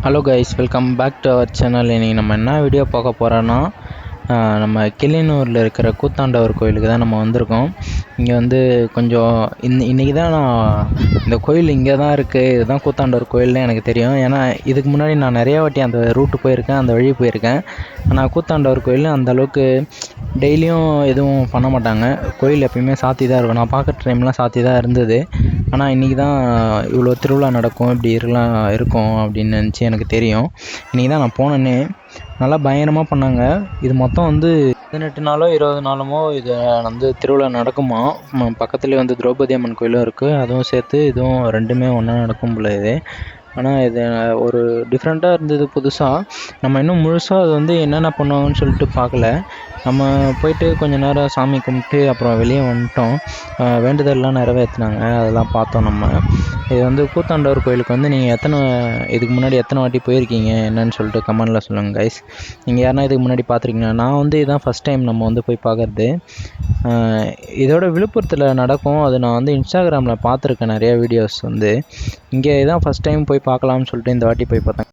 Hello guys, welcome back to our channel. இன்றைக்கி நம்ம என்ன வீடியோ பார்க்க போகிறோன்னா, நம்ம கிளியனூரில் இருக்கிற கூத்தாண்டவர் கோயிலுக்கு தான் நம்ம வந்திருக்கோம். இங்கே வந்து கொஞ்சம் இன்றைக்கி தான் நான் இந்த கோயில் இங்கே தான் இருக்குது, இதுதான் கூத்தாண்டவர் கோயில்னு எனக்கு தெரியும். ஏன்னா இதுக்கு முன்னாடி நான் நிறையா வாட்டி அந்த ரூட்டு போயிருக்கேன், அந்த வழி போயிருக்கேன். ஆனால் கூத்தாண்டவர் கோயில் அந்தளவுக்கு டெய்லியும் எதுவும் பண்ண மாட்டாங்க. கோயில் எப்பயுமே சாத்தி தான் இருக்கும். நான் பார்க்குற டைம்லாம் சாத்தி தான் இருந்தது. ஆனால் இன்றைக்கி தான் இவ்வளோ திருவிழா நடக்கும், இப்படி இருக்கும் அப்படின்னு நினச்சி எனக்கு தெரியும். இன்றைக்கி தான் நான் போனேன்னே. நல்லா பயங்கரமாக பண்ணாங்க. இது மொத்தம் வந்து 18 நாளோ 20 நாளுமோ இது வந்து திருவிழா நடக்குமா. பக்கத்துலேயே வந்து திரௌபதி அம்மன் கோயிலும் இருக்குது. அதுவும் சேர்த்து இதுவும் ரெண்டுமே ஒன்றா நடக்கும் போல இது. ஆனால் இது ஒரு டிஃப்ரெண்ட்டாக இருந்தது, புதுசாக. நம்ம இன்னும் முழுசாக அது வந்து என்னென்ன பண்ணுவாங்கன்னு சொல்லிட்டு பார்க்கல. நம்ம போயிட்டு கொஞ்சம் நேரம் சாமி கும்பிட்டு அப்புறம் வெளியே வந்துட்டோம். வேண்டுதல்லாம் நிறைவேற்றினாங்க, அதெல்லாம் பார்த்தோம் நம்ம. இது வந்து கூத்தாண்டவர் கோயிலுக்கு வந்து நீங்கள் இதுக்கு முன்னாடி எத்தனை வாட்டி போயிருக்கீங்க என்னன்னு சொல்லிட்டு கமெண்டில் சொல்லுங்கள் கைஸ். நீங்கள் யாருன்னா இதுக்கு முன்னாடி பார்த்துருக்கீங்களா? நான் வந்து இதுதான் ஃபஸ்ட் டைம் நம்ம வந்து போய் பார்க்குறது. இதோட விழுப்புரத்தில் நடக்கும். அது நான் வந்து இன்ஸ்டாகிராமில் பார்த்துருக்கேன் நிறைய வீடியோஸ் வந்து. இங்கே இதான் ஃபஸ்ட் டைம் போய் பார்க்கலாம்னு சொல்லிட்டு இந்த வாட்டி போய் பார்த்தேன்.